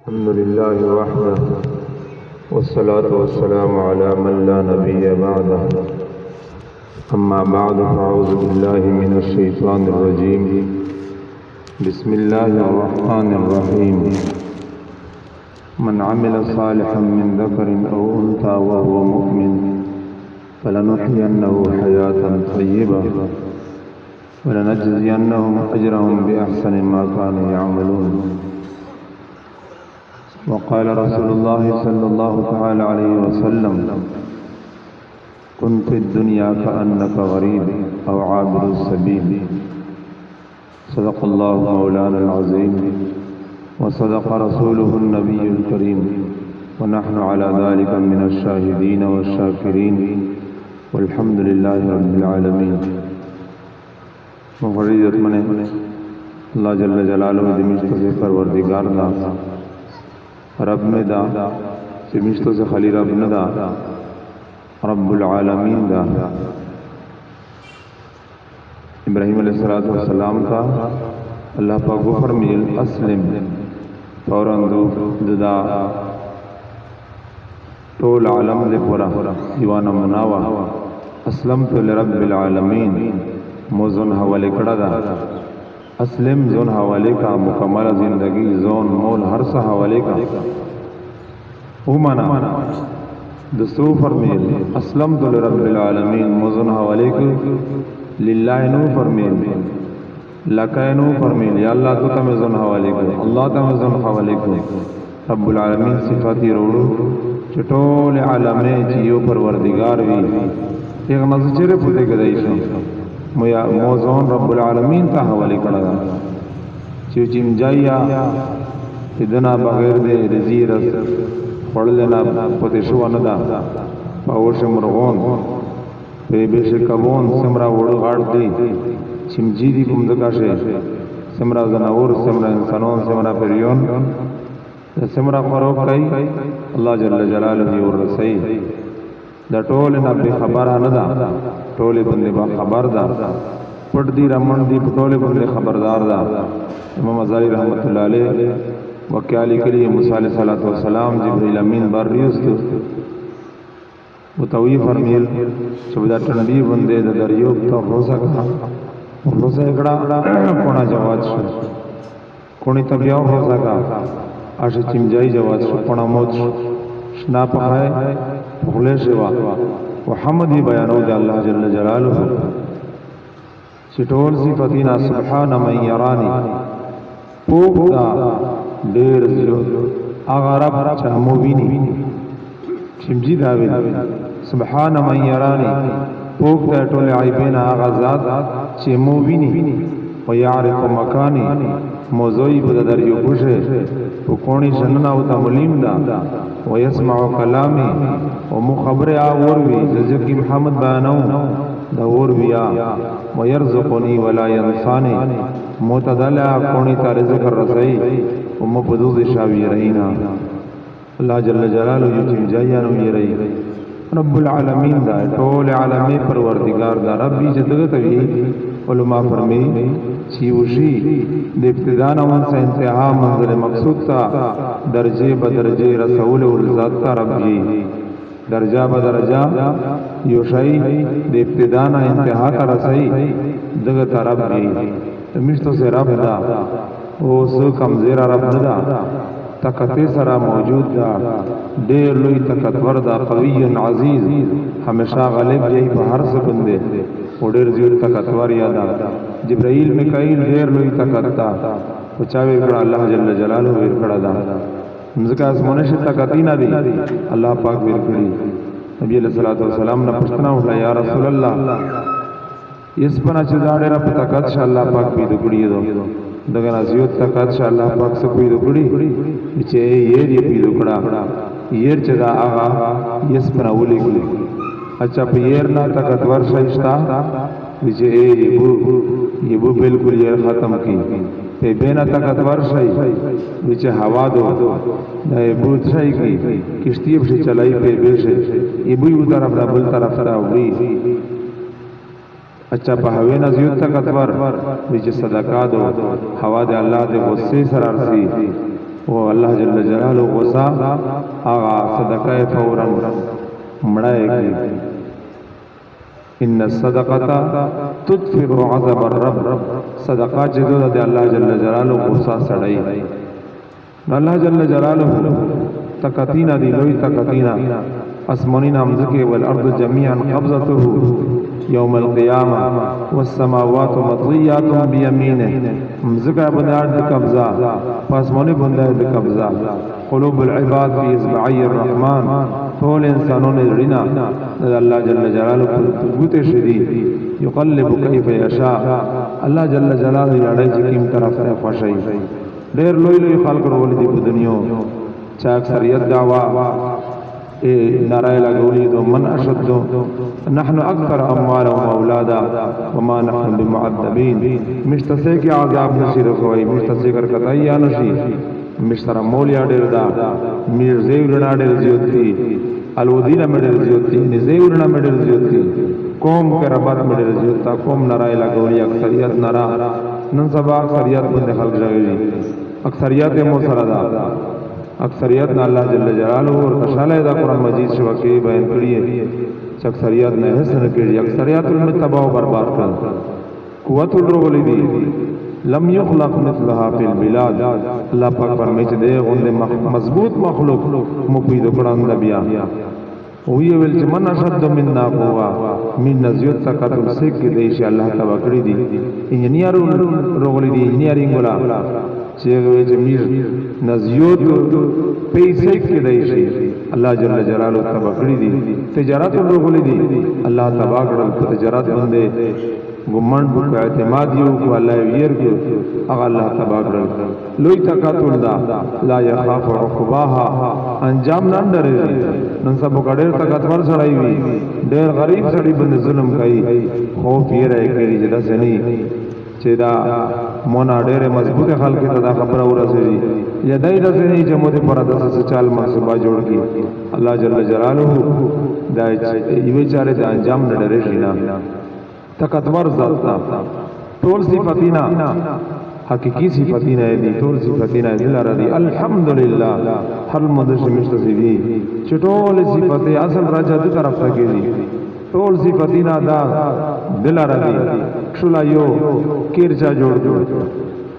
الحمد لله وحده والصلاة والسلام على من لا نبي بعده أما بعد فأعوذ بالله من الشيطان الرجيم بسم الله الرحمن الرحيم من عمل صالحا من ذكر أو أنثى وهو مؤمن فلنحيينه حياة طيبة ولنجزينهم أجرهم بأحسن ما كانوا يعملون. وقال رسول الله صلى الله تعالى عليه وسلم كن في الدنيا كأنك غريب أو عابر السبيل. صدق الله مولانا العظيم وصدق رسوله النبي الكريم ونحن على ذلك من الشاهدين والشاكرين والحمد لله رب العالمين. مغرد من اللہ جل جلالہ دمشق سے پروردگار دا رب میں دا دمشق سے خلی رب نے دا رب العالمین دا ابراہیم علیہ السلام کا اللہ پاک فرمیل اسلم فوراً دو دا طول عالم دے پورا دیوانا مناوا اسلمت لرب العالمین موزن حوالے کڑا دا اسلم زون حوالے کا مکمل زندگی زون مول ہر سا حوالے کا او مانا دستو فرمیل اسلمت لرب العالمین موزن حوالے کا للہ نو فرمیل لکہ نو فرمیل یا اللہ تو تم زون حوالے کا اللہ تم زون حوالے کا رب العالمین صفاتی روڑو چٹول عالمے چیو پروردگار بھی ایک نظر پوتے گدائیشن موزون رب العالمین تا حوالی کڑا چیو چیم جائیا ادنا بغیر دے رزی رس پڑلنا پتے شو ندا پاوش مرغون پے بیش کبون سمرا وڑو غاڑ دی چیم جی دی کمدکا شے سمرا زناور سمرا انسانون سمرا پریون سمرا قروب کئی اللہ جل جلالہ دی اور رسائی دا ٹول نا بے خبرہ ندا ٹولے بندے با خبر دا پڑ دی رمن دی ٹولے بندے خبردار دا امام غزالی رحمت اللہ علیہ وکیالی کلی موسیٰ علیہ السلام جبریل امین بار ریوستو متوی فرمیل چبدا ٹنڈی بندے دا دریوب تا روزہ کھا روزہ اکڑا کونا جواد شو کونی تبیاو روزہ کھا آشی چمجائی جواد شو کونا موت شو شنا پخائے بھولے شوا وحمدی بیانو دا اللہ جل جلالہ چٹول صفتینا سبحان من یرانی پوک دا دیر زلو آغا رب چہمو بینی چمجی داوی سبحان من یرانی پوک دا ٹول عیبین آغا ذات چہمو بینی ویعرف مکانی موضوعی بدا دریو پوشے پکونی شننا ہوتا ملیم دا ویسمع کلامی ومخبر آوروی جزکی محمد بانو دورویا ویرزقنی ولا ینسانی متدلع کونی تا رزق الرسائی ومبدوز شاوی رہینا اللہ جل جلالہ یوچیم جائیانو یہ رہی رب العالمین دا طول عالمی پروردگار دا ربی جدگتوی علماء فرمی چیوشی دے ابتدانا منسا انتہا منزل مقصود تا درجے بدرجے رسول والذات تا ربی درجہ بدرجہ یوشائی دے ابتدانا انتہا تا رسائی دگتا ربی مشتو سے رب دا او سو کمزیرہ رب دا طاقت سرا موجود دا دیر لوی طاقتور دا قوی عزیز ہمیشہ غالب جائی بہر سکندے وہ دیر زیر طاقتور یادا جبرائیل میکائیل دیر لوی طاقت دا وچاوے کڑا اللہ جل جلالہ ویر کڑا دا مزکا اسمونش طاقتی نہ دی اللہ پاک ویر کڑی نبی علیہ السلام نے پوچھنا اٹھا یا رسول اللہ اس پنا چزاڑے رب طاقت شاء اللہ پاک بھی دکڑی دو دگنا زیوت طاقت شاء اللہ پاک سے کوئی دکڑی بچے یہ بھی دکڑا یہ چدا آغا یس پنا اولی گلی اچھا پیر نا طاقتور شایشتا بچے یہ بو بالکل یہ ختم کی پہ بینا طاقتور شای بچے ہوا دو یہ بوت شای کی کشتی بشی چلائی پہ بیشے یہ بوی بو طرف دا بل طرف دا ہوئی اچھا پہوے نزیوت طاقتور بیچ صدقہ دو ہوا دے اللہ دے غصے سرار سی وہ اللہ جل جلالہ غصہ آغا صدقہ فوراً مڑائے گی ان الصدقہ تطفئ غضب الرب صدقہ جدو دے اللہ جل جلالہ غصہ سڑائی اللہ جل جلالہ تکتینا دی لوی تکتینا اسمونین امزکی والارض جميعا قبضته یوم القیامہ والسماوات مطویات بیمینه امزکا بنیاد دی قبضہ فاسمونی بندہ دی قبضہ قلوب العباد فی اصبعی الرحمن طول انسانون رینا اللہ جل جلالہ گوتے شدید یقلب کیف یشاء اللہ جل جلالہ لڑائی چکیم طرف سے خوشائی دیر لوی لوی خلق رولی دی بدنیو چاہ اکثریت دعویٰ نارائے لگولی دو من اشدو نحن اکثر اموالا و اولادا وما نحن بمعذبین مشتسے کی عذاب نشی رکھوائی مشتسے کر کتائی آنشی مشتر مولیا دیر دا میر زیورنا دیر زیوتی الودین میں دیر زیوتی نزیورنا میں دیر زیوتی قوم کے ربات میں دیر زیوتا قوم نارائے لگولی اکثریت نارا ننصبا اکثریت بند خلق جگلی اکثریت موسردہ اکثریت نا اللہ جل جلالہ اور کشالہ دا قرآن مجید شوکی بیان کریے چھ اکثریت نے حسن کری اکثریت علم تباہ و برباد کر قوت الرغلی دی لم یخلق مثلها فی البلاد اللہ پاک فرمیچ دے غند مضبوط مخلوق مفید قرآن نبیہ وہی ویلچ من اشد مننا قوا من نزیوت تکتل سکھ دیش اللہ تباہ کری دی انجنیار رغلی دی انجنیارنگ گولا چیگوے جمیر نزیوت پیسے کی دیشی اللہ جل جلالہ تباکڑی دی تجارت لوگولی دی اللہ تباکڑل تجارت بندے گمنڈ بکا اعتمادیو کو اللہ ویر کو اگا اللہ تباکڑل لوی تکاتل دا لا یخاف عقباہا انجام نان ڈرے ننسا بکا دیر تکاتور سڑائی ہوئی دیر غریب سڑی بند ظلم کئی خوف یہ رہے کری جدا سے نہیں چیدہ مونا ڈیرے مضبوط خلقی تا دا خبر ہو رسے دی یا دائی رسے نہیں جمع دے پر دس سے چال منصوبہ جوڑ کی اللہ جل جلالہ دائی چارے دا انجام نڈرے شینا تکتور ذاتا طول صفتینا حقیقی صفتینا ہے دی طول صفتینا ہے دل رضی الحمدللہ حل مدش مشتسی دی چٹول صفتی اصل راجہ دی طرف تکی دی طول صفتینا دا دل رضی شلا یو کیر چا جوڑ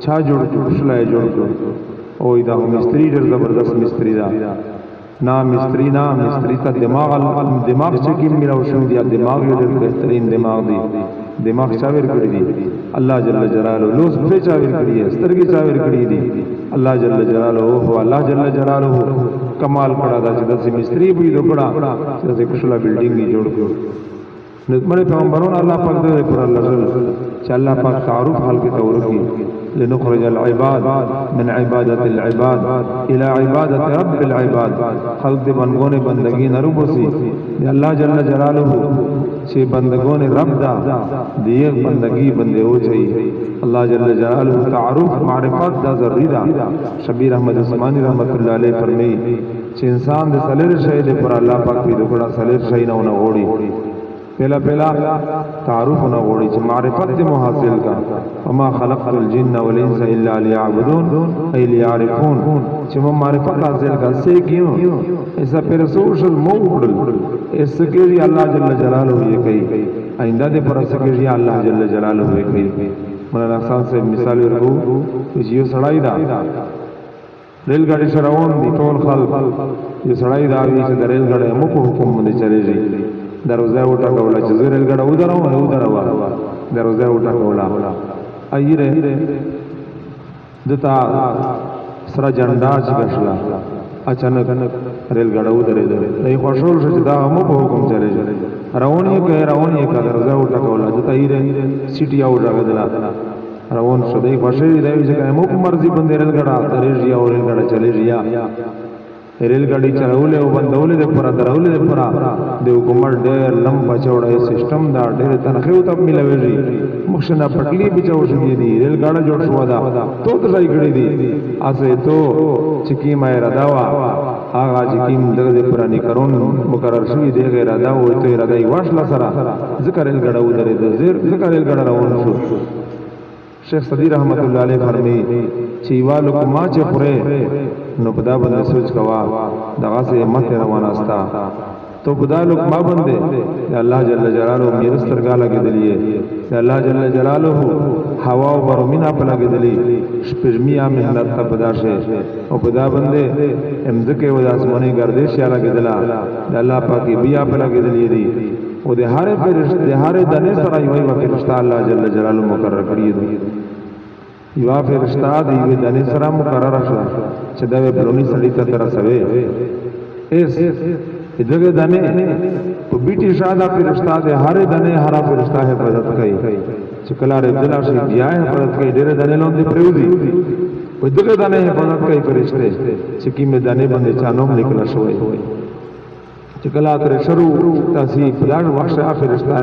چھا جوڑ شلا جوڑ اوی دا مستری در زبردست مستری دا نا مستری تا دماغ چکیم ملاو شو دیا دماغ یو در بہترین دماغ دی دماغ چاویر کری دی اللہ جل جلالہ لوس بے چاویر کری ہے سترگی چاویر کری دی اللہ جل جلالہ اوہ اللہ جل جلالہ کمال پڑا دا چیدہ سے مستری بھی دو پڑا چیدہ سے کشلا بلڈنگی جوڑ کرو نتمنی پیغمبرون اللہ پاک دے پر اللہ جل چا اللہ پاک تعارف حال کی تورکی لنخرج العباد من عبادت العباد الى عبادت رب العباد خلق دے بندگون بندگی نروبو سی دے اللہ جل جلالہ چھے بندگون رب دا دیئے بندگی بندے ہو چاہیے اللہ جل جلالہ تعارف معرفت دا ذری دا شبیر احمد عثمانی رحمت اللہ علیہ فرمی چھے انسان دے سلیر شہید پر اللہ پاک بھی دکڑا سلیر شہید نہ غوڑی پہلا تعارف نہ غوڑی چھے معرفت دے محاصل کا وما خلقت الجن والانس الا لیعبدون ای لیعرفون چھے وہ معرفت حاصل کا سے کیوں ایسا پھر سوشل موڑل اس سکیری اللہ جل جلالہ یہ کئی آئندہ دے پر سکیری اللہ جل جلالہ یہ کئی مولانا احسان سے مثال رکھو کچھ یہ سڑائی دا ریل گاڑی شراؤن دی طول خلق یہ سڑائی دا آگئی چھے دا ریل گاڑی مکو حکم مندے چلے جی دروزہ اٹھا کولا چیزی ریل گاڑا ادھر ہوا دروزہ اٹھا کولا آئی رہے دتا سرا جنڈا چکشلا اچانک ریل گاڑا ادھر دائی خوشول شد دا ہمو کو حکم چلے جا روانی کہ دروزہ اٹھا کولا دتا آئی رہے سیٹی آؤ جا گدلا روان شد دائی خوشولی دائی چکا ہمو کو مرضی بندے ریل گاڑا ترے جیا اور ریل گاڑا چلے جیا ریل گاڑی چلاولے او بندولے دے پرا دراولے دے پرا دے حکومت ډېر لمبا چوڑا سسٹم دا ډېر تنخیو تب ملوي جی مخشنا پټلی بچاو شو دی ریل گاڑا جوړ شو دا تو ځای کړی دی اسه تو چکی ما رداوا آغا چکیم دغه پرا نکرون مقرر شوی دی غیر ادا او ته ردای واشلا سره ذکر ریل گاڑا ودرې د ذکر ریل گاڑا روان شو شیخ صدی رحمت اللہ علیہ فرمی چیوالو کما چې خوره نو په دا باندې سوچ کوا دغه سه مت روانه استا تو خدا لوگ ما بندے اللہ جل جلالہ میرے سترګاله کې دلیه اللہ جل جلالہ هوا او برمینا په لګې دلی شپږمیا مهنت ته پداشه او خدا بندے امزکه و اسماني گردش یا لګې دلا الله پاکي بیا په لګې دلی دی او د هر فرشته د هر دنه سره یو فرشته الله جل جلالہ مقرر کړی دی یو فرشته دی د دنه سره مقرر شو چې دا به برونی سړی ته تر سوي اس دغه دنه په بیٹی شاده فرشتہ ده هر دنه هر فرشتہ حفاظت کوي چې کله رضا شي بیا حفاظت کوي ډېر دنه لوندې پریوزي په دغه دنه حفاظت کوي فرشته چې کیمه دنه باندې چانوم لیکل شوی چې کله تر شروع تاسو فلاړ واشه فرشتہ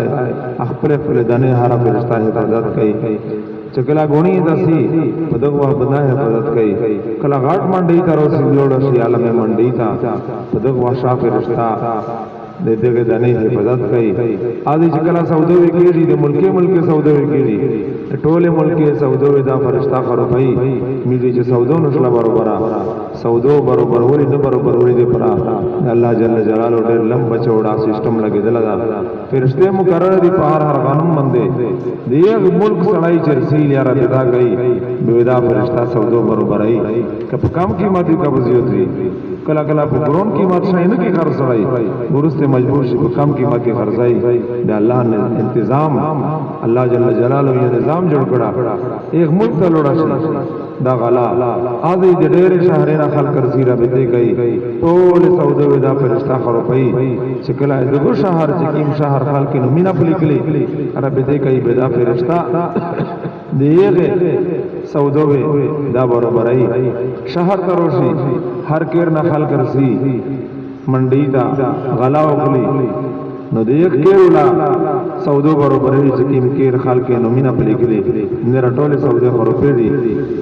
خپل خپل دنه هر فرشتہ حفاظت کوي چې کله غونی داسي په دغه باندې حفاظت کوي کله غاټ منډي تر اوسې جوړ شي عالم منډي تا په دغه واشه فرشتہ د دغه دنه حفاظت کوي اځي چې کله سعودي کېږي د ملک سعودي کېږي ټوله ملک سعودي دا فرشتہ خرو بھائی میږي چې سعودو نشله برابر سعودو برابر ورې نه برابر ورې دي پر الله جل جلاله ډېر لمبا چوڑا سیستم لګیدل دا فرشته مقرر دي په هر قانون باندې دیغه ملک سړای چې رسول یا رب دا گئی بيدا فرشتہ سعودو برابر ای کپ کم قیمت کا وزیت دی کلا کلا په ګرون قیمت شای نه کی خرڅړای ورسته مجبور شي په کم قیمت کې خرڅای د الله نه تنظیم الله جل جلاله یې نظام جوړ کړه ایک ملک ته لوړا شي دا غلا اځي د ډېر شهرونو خلک رسیره به دی گئی ټول سعودو دا فرشتہ خرو پي چې کله دغه شهر چې کیم شهر خلک نو مینا پلیکلي رب دې کوي بدا فرشتہ دیغه سعودو دا برابرای شهر تروشي هر کیر نه خلق رسی منډی دا غلا وکړي نو دیغ کیرلا سعودو برابرای چې کیم کیر خلق نو مینا پلیکلي نه رټوله سعودو برابرای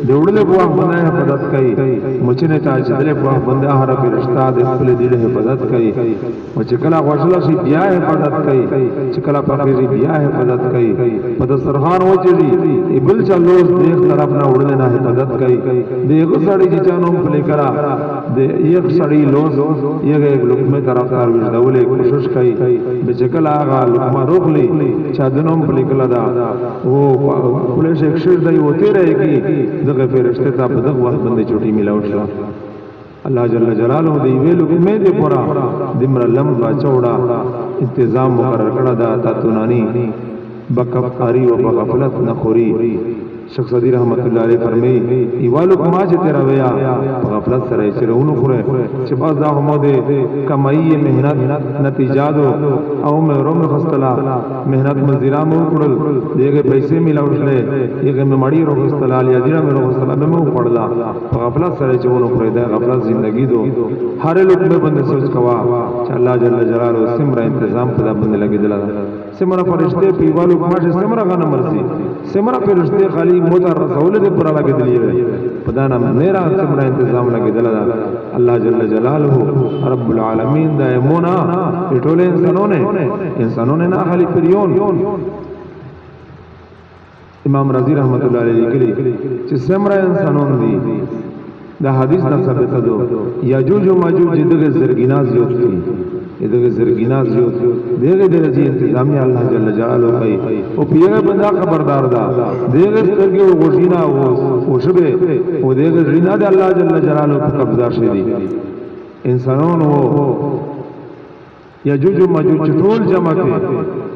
دیوړله په باندې حفاظت کوي مچنه تا چې دله په باندې هر فرشتہ د خپل دله حفاظت کوي او چې کله غوښله شي بیا حفاظت کوي چې کله پخېږي بیا حفاظت کوي په دسترخوان وچړي بل چلو دیغ طرف نه وړل نه حفاظت کوي دیغه سړی چې چانو په لیکرا د یو سړی لوز یو لقمه طرف کار وځولې کوشش کوي به چې کله هغه لقمه روغلی چا دنوم په لیکلا دا او پولیس اکشر دی وته رہی دغه فرشته ته په دغه وخت باندې چوټي ملاوي شو الله جل جلاله دی ویلو کې دې پورا دمر لمبا چوڑا انتظام مقرر کړه دا تاتونانی بکفاری او بغفلت نخوري شیخ صدی رحمت الله علیه فرمایي ایوالو کما چې تیرا ویا غفلت سره چې رونو خوره چې باز دا هم دې کمایي مهنت نتیجه دو او مې روم خستلا مهنت مزیرا مو کړل دغه پیسې ملاوشله یغه مې مړی روغ خستلا یا دې مې روغ خستلا مې مو پړلا غفلت سره چې ونو خوره دا غفلت ژوندۍ دو هر لوک به باندې سوچ کوا چې الله جل جلاله سمره تنظیم په باندې لګیدل سمره فرشته پیوالو کما چې سمره غنه مرسي سمره فرشته خالی موتر رسول دې پر لګیدلی پدانا میرا سمره تنظیم لګیدل الله جل جلاله رب العالمین دایمونا ټول انسانونه نه خالی پریون امام رضی رحمت الله علیه لیکلی چې سمره انسانون دي دا حدیث نه ثابت دو یاجوج و ماجوج دغه زرګیناز یو دي دغه زرګیناز یو دغه درجه انتظامی الله جل جلاله کوي او پیغه بندا خبردار دا دغه سترګې او غوښینا او شبه او دغه رینا د الله جل جلاله په قبضه شي دي انسانانو یاجوج و ماجوج ټول جمع کړي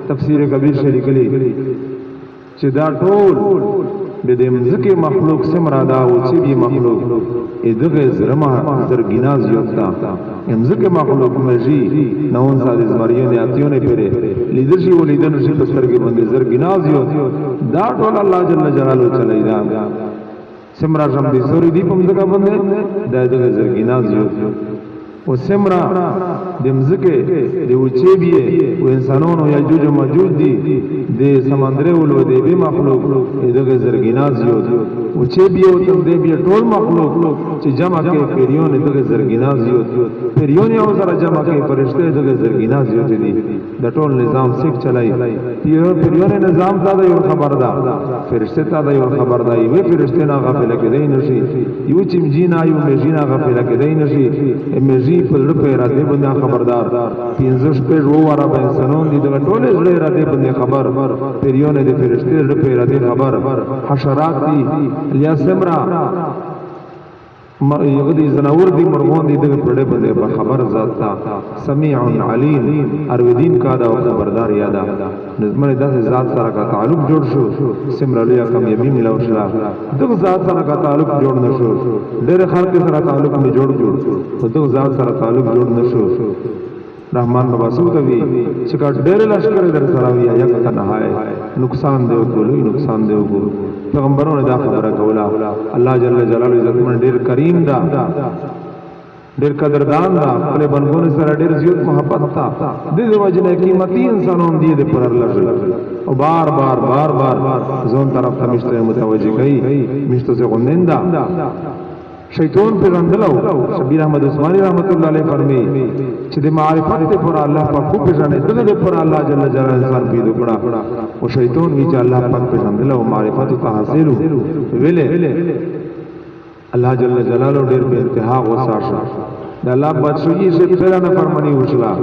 تفسیر کبیر شریک لیکلي چې دا ټول د دې مزکه مخلوق سمرا دا او چې دی مخلوق دغه زرمه زرګیناز یوتا مزکه مخلوق مجی نون ساده زمریونه اتیونه پیره لیدر شي ولیدنه شي په سرګي باندې زرګیناز یو دا ټول الله جل جلاله چلای دا سمرا شم دي سوري دی په مزکه باندې دا دغه زرګیناز یو او سمرا د مزکه د وچې بيه او انسانونو یاجوج او ماجوج دي د سمندر ولو دی به مخلوق دغه زرګیناز یو او چې بيه او تم دې بيه ټول مخلوق چې جمع کې پیریون دغه زرګیناز یو پیریون یو سره جمع کې فرشته دغه زرګیناز یو دي د ټول نظام سیک چلای پیریونه نظام ته یو خبر ده فرشته ته یو خبر ده یو فرشته نه غفل کېدای نشي یو چې جینا یو مجینا غفل کېدای نشي مجی په لړ په را دې باندې خبردار 15 په وره به انسانون دي د ټول زړه را دې باندې خبر پیریونه د فرشته لړ په را دې خبر حشرات دي یا سمرا یو دي زناور دي مرغون دي دغه پړې باندې په خبر ذات تا سميع عليم ارویدین کا دا خبردار یادا نظم داسې ذات سره کا تعلق جوړ شو سمرالیا کم یمین ملو شلا دغه ذات سره کا تعلق جوړ نشو ډېر خلک سره تعلق نه جوړ دغه ذات سره تعلق جوړ نشو رحمان بابا سوتوی چې کا ډېر لشکره در سره وي یا تنها نقصان دی ګلوي نقصان دی ګلو پیغمبرونو دا خبره کوله الله جل جلاله عزت من ډېر کریم دا ډېر قدردان دا خپل بندګانو سره ډېر زیات محبت تا د دې وجنه قیمتي انسانون دي د پر الله او بار بار زون طرف ته مشته متوجه کوي مشته څنګه غننده شیطان پیغمبرلو شبیر احمد عثماني رحمت الله علیه فرمی چې د معرفت پر الله پاک کو پېژنې دغه پر الله جل جلاله انسان پیدا کړه او شیطان وی چې الله پاک پیغمبرلو معرفت ته حاصل ویلې الله جل جلاله ډېر په انتها غوسه شو د الله بادشاہي سے پہلا نه فرمانی وشلا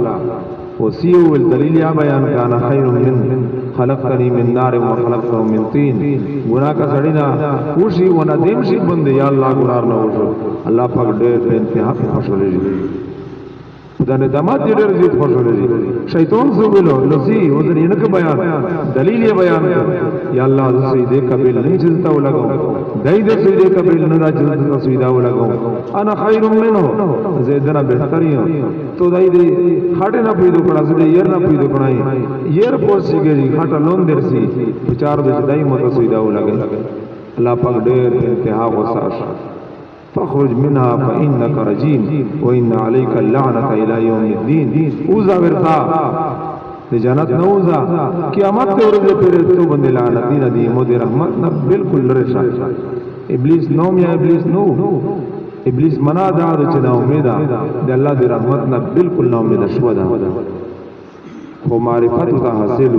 وسیو الدلیل یا بیان کانا خیر من خلقتنی من نار و خلقته من طین گناہ کا سڑینا وشی و ندیم شی بند یا اللہ گنار نہ وشو اللہ پاک ډېر په انتها په خوشاله دي دا ندامات ډېر زیات خوشاله دي شیطان سو ویلو لسی او د نه بیان دلیل یې بیان یا الله د سیدې قبل نه چلتا ولګو دای د سیدې قبل نه راځي د سیدا ولګو انا خیر منه زیدنا بهتر یم تو دای دې خاطه نه پیدا کړه زه یې نه پیدا کړای یې پوسیږي خاطه لون درسي پچار د دای مو سیدا ولګي الله پاک ډېر انتها غوسه فخرج منها فإنك رجيم وإن عليك اللعنة إلى يوم الدين اوزا ورتا جنت نوزا قیامت ته ورځې پر تو باندې لعنت دي مو دې رحمت نه بالکل لري ابلیس نوم یا ابلیس نو ابلیس منا دا چې دا امید ده الله دې رحمت نه بالکل نو امید شو ده خو معرفت ته حاصل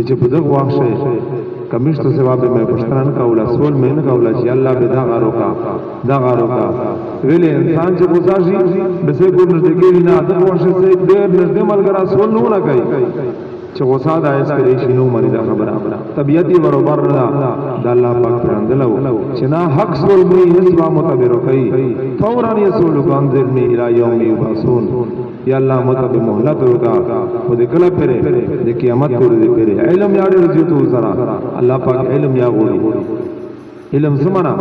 چې په دغه وخت کمیشت ثواب میں پشتران کا اولا سول میں نہ اولا چې الله به دا غارو کا ویلې انسان چې گزارشي بسې ګور نه دیږي نه د وښه سي ډېر نږدې ملګرا سول نه کوي چې غصه دا اس کې شي نو مری دا خبره طبيعتي برابر نه د الله پاک پرندلو چې نه حق سول مې اسوا متبر کوي فورا يسول قانذر می الى يوم يبعثون یا الله متب مهلت ہوگا او د کله پره د قیامت پر دې پره علم یاد ورځي تو سره الله پاک علم یا غوړي علم زمانہ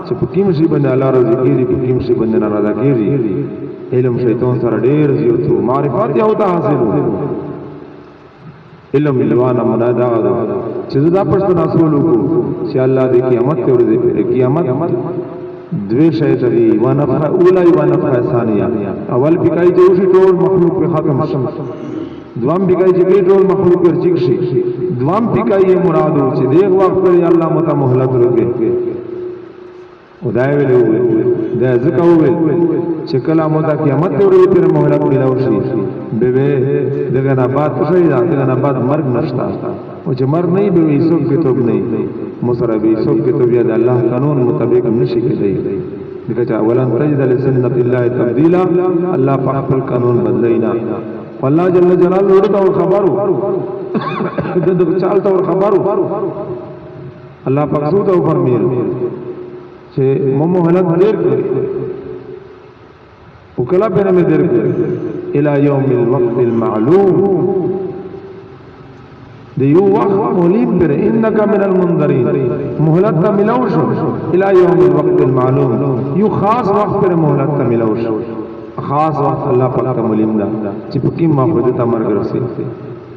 چې په کوم شي باندې الله راضي کیږي په کوم شي باندې ناراضه کیږي علم شیطان سره ډېر زیاتو معرفت یو ته حاصل علم لوانه منادا چې دا پښتو ناسولو کو چې الله دې قیامت ته ورځي پره قیامت دوی شاید دی ونفخ اولی ونفخ ثانیه اول بکای چې اوسې ټول مخلوق په ختم شي دوام بکای چې ټول مخلوق پر چیک شي دوام بکای مرادو چې دغه وخت پر الله مت مهلت ورکړي خدای ویلو دا ځکه ویل چې کله مو د قیامت ورې پر مهلت ملاو شي به دغه نه بعد شي دغه نه بعد مرګ نشتا او چې مرګ نه به هیڅ کتاب نه مصرف هیڅ کتاب یا د الله قانون مطابق نشي کېدی دغه چې اولن تجد لسنت الله تبديلا الله په خپل قانون بدلینا والله جل جلاله ورته خبرو دغه چالت خبرو الله پاک سوته فرمایي چې مهلت ډېر کړي او کله په نه ډېر کړي الى يوم الوقت المعلوم دیو وقت مولید پر انک من المنذرین مهلت تا ملوش الى يوم الوقت المعلوم یو خاص وقت پر مهلت تا ملوش خاص وقت الله پاک تا ملیم دا چې پکې ما په دې تمر ګرځي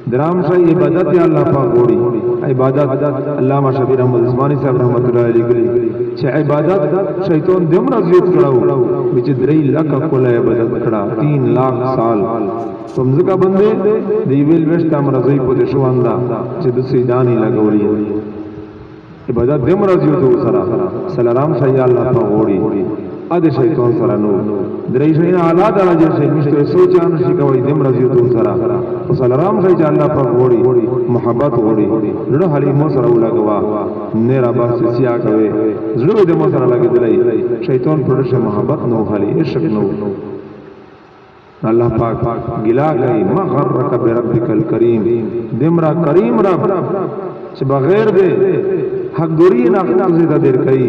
درام شای عبادت یا الله پاک وړي عبادت علامہ شبیر احمد عثماني صاحب رحمت الله علیه چې عبادت شیطان دم رضیت کړهو چې 3 لک کول عبادت کړه 3 लाख سال څنګه باندې دی ویل وشت امر رضی په شو اندا چې د سیدانی لګولې عبادت دم رضیت سره سلام شای الله پاک وړي ادي شیطان سره نو درې شي اعلی درجه شي مشته سوچان شي کوي دم رضی تو سره وسلام شي چې الله په غوړي محبت غوړي زړه حلی مو سره ولګوا نه را بس سیا کوي زړه دې مو سره لګیدلای شیطان پرشه محبت نو حلی عشق نو الله پاک گلا کوي مغرک بربک الکریم دمرا کریم رب چې بغیر دې حق دوری نه خپل زیاده در کوي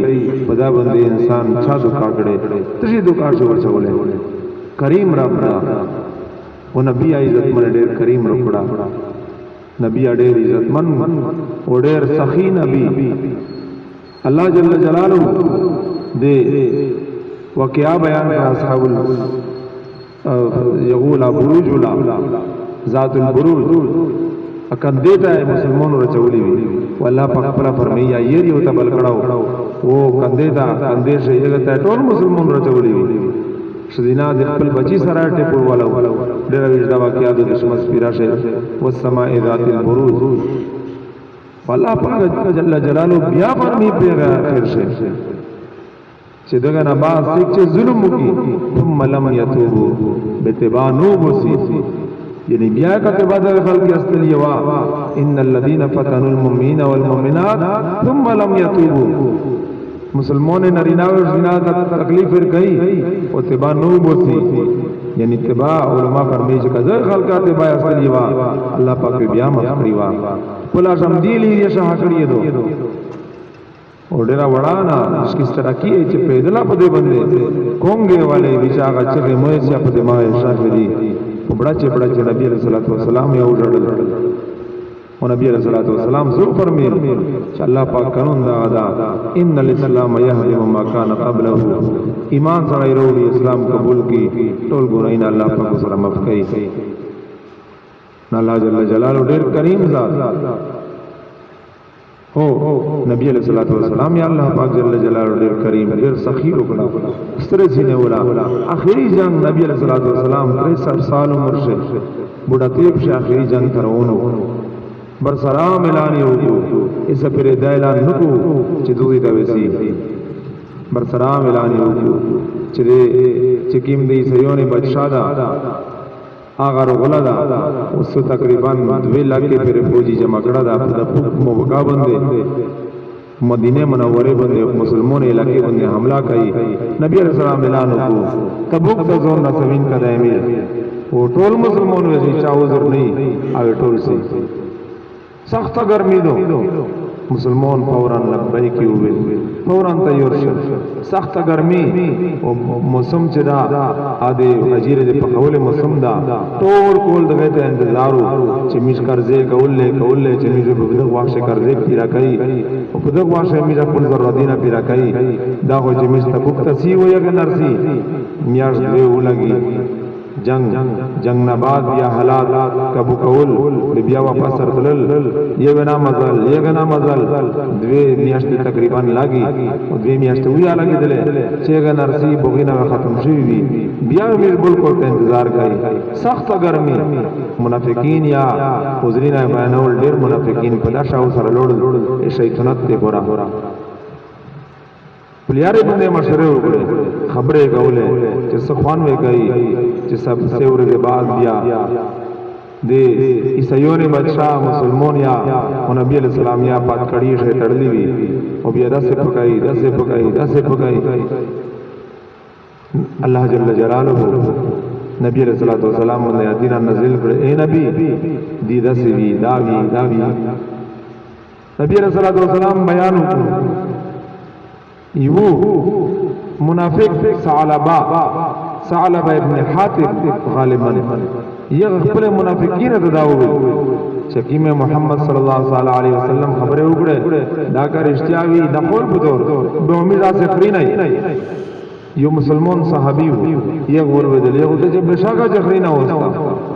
پدا باندې انسان چا دوکا کړي تشي دوکا شو ورچولې کریم رب او نبی عزت من ډېر کریم رکړه نبی ډېر عزت من او ډېر سخی نبی الله جل جلاله دې واقعا بیان کړ اصحاب یغول بروج ولا ذات البروج اکن دیتا ہے مسلمانوں رچولی وی والله پاک خپل فرمایا یری او تبل کړهو او کندیتا کندې شي هغه ټول مسلمانوں رچولی وی شدینا د خپل بچی سره ټیپور والو ډېر ویډا واقعات د شمس پیراشه او السماء ذات البروج والله پاک جل جلاله بیا فرمی پیغه اخر شي چې دغه نه بعد چې ظلم وکي ثم لم يتوبوا بتبانو وسی یعنی بیا کته بعد خلق اصل یوا ان الذين فتنوا المؤمنين والمؤمنات ثم لم يتوبوا مسلمانوں نرینا اور زنا تکلیف ور گئی او تبا نو بوسی یعنی تبا علماء فرمایي چې کزه خلق تبا اصل یوا الله پاک بیا مخری وا کلا سم دیلی یہ شاه کړی دو اور ډیرا وړانا اس کی طرح کی چې پیدلا په دې باندې کونګه والے بچاغه چې موږ چې په دې ما شاهدی بڑا چه نبی علیہ الصلوۃ والسلام یو جړل او نبی علیہ الصلوۃ والسلام زو فرمیل چې الله پاک قانون دا ادا ان الاسلام يهدم ما كان قبله ایمان سره وروړي اسلام قبول کی ټول ګورین الله پاک سره معاف کوي الله جل جلاله ډیر کریم ذات ہو نبی علیہ الصلوۃ والسلام یا اللہ پاک جل جلالہ ډیر کریم ډیر سخی وکړه ستره سینه ولا اخری جنگ نبی علیہ الصلوۃ والسلام 63 سال عمر سے بوډا تیب شه اخری جنگ ترونو بر سلام اعلان یو اس پر اعلان نکو چې دوی دا وسی بر سلام اعلان یو چې کیم دی سيونه بادشاہ دا اگر غلا دا اس تقریبا 2 لاکھ کے پھر فوجی جمع کړه دا په موقع باندې مدینه منوره باندې مسلمانوں علاقے باندې حملہ کړي نبی علیہ السلام اعلان وکړ تبوک ته ځون نسوین کا دایمي او ټول مسلمانوں یې چاوزر نه او ټول سي سخت گرمی دو مسلمان فوراً لبیک ہوئے فوراً تیار شد سخت گرمی او موسم چدا آدھے حجیر دے پخول موسم دا طور کول دغه ته انتظارو چې میش کرزے کولے چې میش بغدغ واشه کرزے پیرا کئی او بغدغ واشه میرا کول زرادینا پیرا کئی دا هو چې میش تبوک تسی و یګ نرسی میاش دوی ولګي جنگ نباد یا حالات کبو کول بیا واپس رتلل یہ بنا مزل دوی میاشتې تقریبا لاگی او دوی میاشتې ویا لګی دله چې نرسی بوګینا ختم شي وی بیا میر بالکل انتظار کوي سخت گرمی منافقین یا حضرین بیانول ډیر منافقین په لاشاو سره لوړ شیطانت ته ګورا پلیاره باندې مشوره وکړي خبره کولې چې سخوان وې کوي چې سب سے ورځې بعد بیا د عیسایونو بادشاہ مسلمان یا نبی علیہ السلام یا پات کړي شه تړلې وي او بیا داسې پکای الله جل جلاله نبی علیہ الصلوۃ والسلام باندې ادینا نازل کړ اے نبی دی داسې وی داوی نبی علیہ الصلوۃ والسلام بیان وکړ یو منافق ثعلبہ ابن حاتم غالبا یہ خپل منافقین ته دا وویل چې کیمه محمد صلی الله علیه وسلم خبره وکړه دا کار اشتیاوی د خپل په تور به امید اسه خري نه یو مسلمان صحابي یو ورودل یو ته بشاګه جخري نه وستا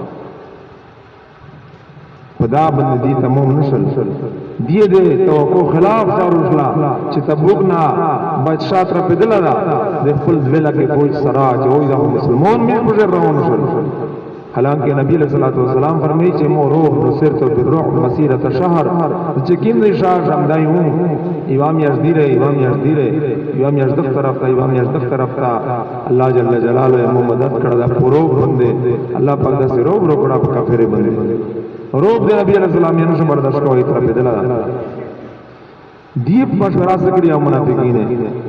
خدا بند دی تمام نشل دیے دے توقع خلاف ساروشلا چې تبوک نا بادشاہ تر پدلا دا د خپل ځویلا کې کوئی سراج او دا مسلمان مې پوجر روان شول حالانکہ نبی علیہ الصلوۃ والسلام فرمایي چې مو روح نصرت بالروح مسیرة شهر چې کیم دی شهر شمدای وو امام یزدیره امام یزدق طرف ته امام یزدق طرف ته الله جل جلاله مو مدد کړه دا پورو باندې الله پاک دا سره روح کړه په کافر باندې روح د نبی علیہ السلام یې نشو برداشت کوي تر په دلا دیپ مشورہ سکڑی او منافقین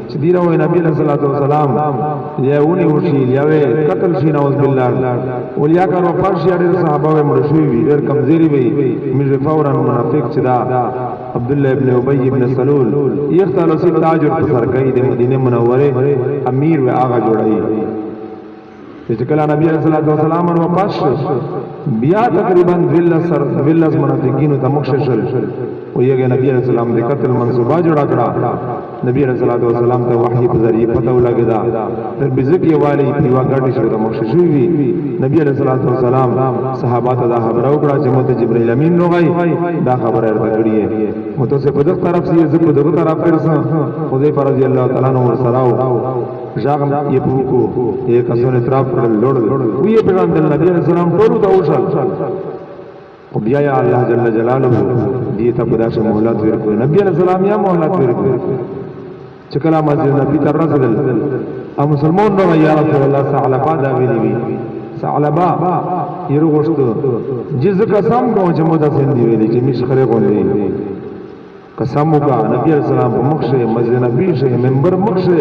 چې دیره وای نبی علیہ الصلوۃ والسلام یا ونی وشي یا قتل شي نعوذ بالله ولیا کارو پرشي اړ صحابه مړ شوی وي ډېر کمزوري وي موږ فورا منافق چې دا عبد الله ابن ابي ابن سلول یختلو سی تاجر پر سر کوي د مدینه منوره امیر و آغا جوړای چې کله نبی علیہ الصلوۃ والسلام نو پاش بیا تقریبا ولس منافقین ته مخششل او یې نبی علیہ السلام د قتل منصوبه جوړا کړه نبی علیہ الصلوۃ والسلام ته وحی په ذریعہ پته ولګیدا تر بزکی والی پیوا ګټی شو د مخششوی وی نبی علیہ الصلوۃ والسلام صحابه ته دا خبر او کړه چې مت جبرائیل امین نوغای دا خبره ورکړی مت سے په دغه طرف سي زه په دغه طرف پرسه خدای پر رضی الله تعالی عنہ سراو جاغم یہ پوکو یہ کسون اطراف پر لوڑ وی پیغام د نبی علیہ السلام ټول ته وشل او بیا یا الله جل جلاله دې ته په داسې مهلت ورکړي نبی علیہ السلام یا مهلت ورکړي چې کله مسجد نبی ته رسول او مسلمان نو یا رسول الله ثعلبا دا ویلی وی ثعلبا یره غوښتو جز قسم کوم چې مو د سندې ویلي چې مش خره غونډي قسم وکړه نبی علیہ السلام په مخشه مسجد نبی شه منبر مخشه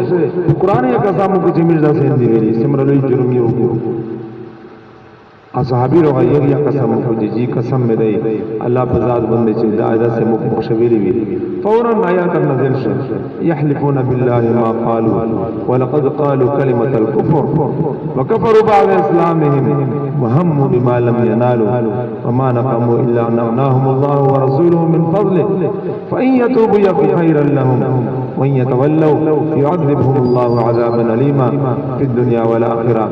قرآن یې قسم وکړي چې مش د سندې ویلي سمره لوی جرم یو اصحابی رو غیر یا قسم وکړي جی قسم مې دی الله په ذات باندې چې دا ادا سے مخشویری وی فورا آیات نازل شو یحلفون بالله ما قالوا ولقد قالوا كلمه الكفر وكفروا بعد اسلامهم وهموا بما لم ينالوا وما نقموا الا ان اغناهم الله ورسوله من فضله فان يتوبوا يكن خيرا لهم وان يتولوا يعذبهم الله عذابا اليما في الدنيا والاخره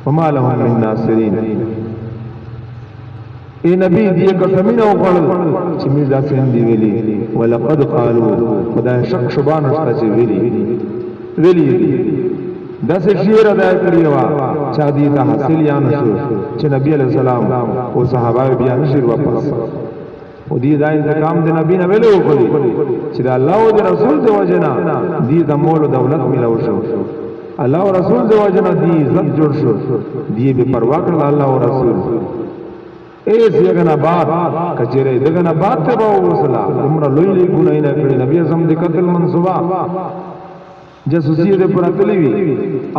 وما لهم من ناصرین اے نبی دی قسمینه وکړل چې موږ داسې دی ویلي ولقد قالوا خدای شک شبان واست چې ویلي داسې شعر ادا کړی و چې دې ته حاصل یا نشو چې نبی علیہ السلام او صحابه بیا نشي واپس او دې دا انتقام د نبی نه ویلو وکړي چې د الله او د رسول د وجنا دې د مول دولت ملو شو الله او رسول دې وجنا دی عزت جوړ شو دی به پروا کړل الله او رسول ایس یګنا باد کچره دغنا باد ته باو وصلا عمره لوی لوی ګنای نه کړی نبی اعظم دې قتل منصوبه جاسوسی دې پر اتلی وی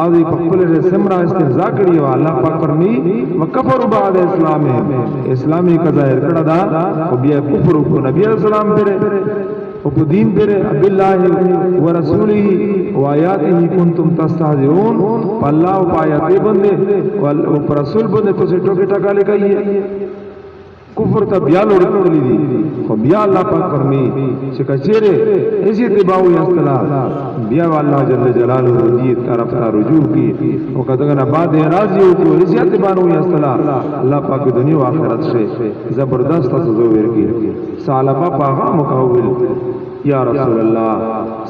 او دې خپل سمرا استهزاء کړی او الله پاک پرني وکفر بعد اسلامي قضاء کړه دا او بیا کفر کو نبی اسلام پر او په دین پر بالله ورسوله و آیاته کنتم تستهزئون الله او آیات باندې او رسول باندې تاسو ټوکی ټکا لګایي کفر ته بیا لوړې دي خو بیا الله پاک فرمي چې کچېره ایسي اتباع یا اصطلاح بیا الله جل جلاله دې طرف ته رجوع کی او کداغه نه بعد راضي او کو ایسي اتباع یا اصطلاح الله پاک دنیا او آخرت شه زبردست تاسو ورکی سالبا پاغه مقاول یا رسول الله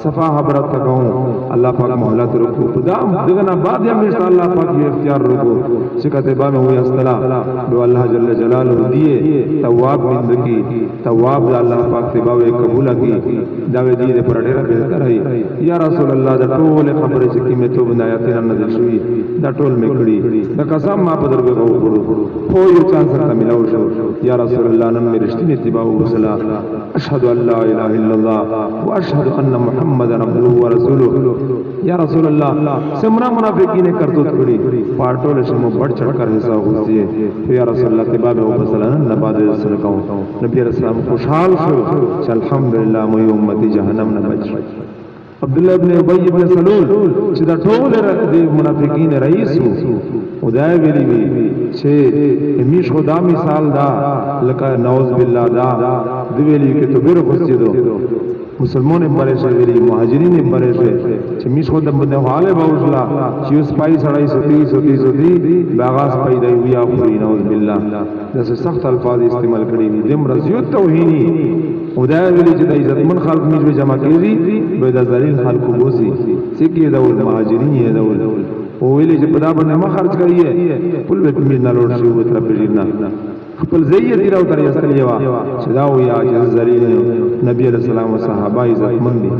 صفا حبرت تکوں اللہ پاک مہلت رکو خدام دغنا بعد یا مشت اللہ پاک یہ اختیار رکو شکت با میں ہوئی اصطلاح دو اللہ جل جلالہ دیئے تواب مندکی تواب دا اللہ پاک تباوے قبولہ کی داوے دیئے پر ڈیرہ بہتر ہے یا رسول اللہ دا ٹول خبر چکی میں تو بندایا تیرا نظر شوئی دا ٹول میں کڑی دا قسم ما پدر بے گو پڑو کوئی چانسر تا ملاو شو یا رسول اللہ نم میں رشتین اتباو وصلا اشہدو اللہ الہ الا اللہ واشهد ان محمد عبده ورسوله یا رسول اللہ سمرا منافقین کرتوت کړي پارټول شمو بڑ چڑھ کر حساب ہوتی ہے یا رسول اللہ تباب او مثلا نباد رسول کو نبی رسول اللہ خوشحال شو چې الحمدللہ مې امتی جهنم نه بچ عبداللہ ابن ابی ابن سلول چې دا ټول د منافقین رئیس او دا ویلی وی چې میش خدا مثال دا لکه نعوذ بالله دا دی ویلی کې تو بیره خوستیدو مسلمان بره شه ویلی مهاجرین بره شه چې میش خدا باندې حاله باوصلا چې اوس پای سړی سوتی باغاس پیدا وی اخري نعوذ بالله دا سخت الفاظ استعمال کړی دي دم رضیت توهینی او دا ویلی چې د عزتمن خلق میش جمع کړی به د ذلیل خلق بوسی سکی دول مهاجرین دول او ویلې چې په دا باندې ما خرج کړی پل به مې نه لوړ شو تر پیژنه خپل زیات راو تر یستلی وا چې دا ویا چې ذلیل نبی علیہ السلام او صحابه عزت مند دي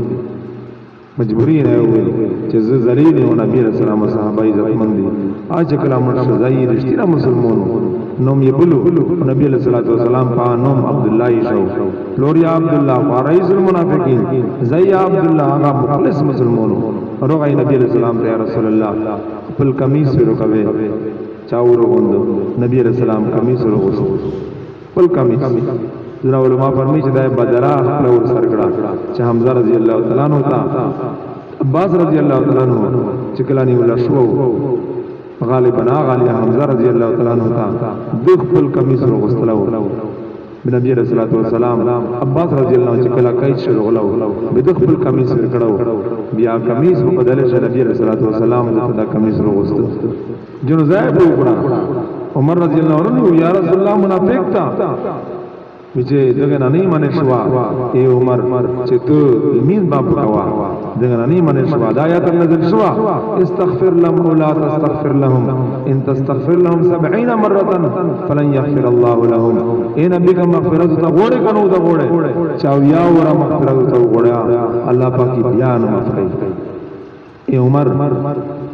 مجبوری نه وي چې ذلیل او نبی علیہ السلام او صحابه عزت مند دي اج کلام شزای رښتینه مسلمانو نوم یې بلو نبی علیہ الصلوۃ والسلام په نوم عبد الله شو لوریا عبد الله رئیس المنافقین زئی عبد الله هغه مخلص مسلمانو روغای نبی علیہ السلام ته رسول الله خپل قمیص ورکوي چاورو غوندو نبی علیہ السلام قمیص ورغوستو خپل قمیص ځنا علماء فرمایي چې دا بدرا خپل ور سرګړه چې حمزه رضی الله تعالی عنہ تا عباس رضی الله تعالی عنہ چې کلانی ولا شو غالبا حمزه رضی الله تعالی عنہ تا د خپل قمیص ورغوستلو نبی رسول الله والسلام عباس رضی الله عنه چې کلا کای شروع غلو به خپل قمیص ورکړو بیا قمیص په بدل شه نبی رسول الله والسلام د قمیص ورغوستو جنو زائب وکړه عمر رضی الله عنه یا رسول الله منافق تا چې دغه نه منې شوا ای عمر چې ته مين باب کوا دغه نه منې شوا دا آیات نزل شوا استغفر لهم ولا تستغفر لهم ان تستغفر لهم 70 مره فلن يغفر الله لهم اے نبی کا مغفرت ته غوړې کنو دا غوړې چاویا ور مغفرت ته غوړیا الله پاک بیا نه مفقي اے عمر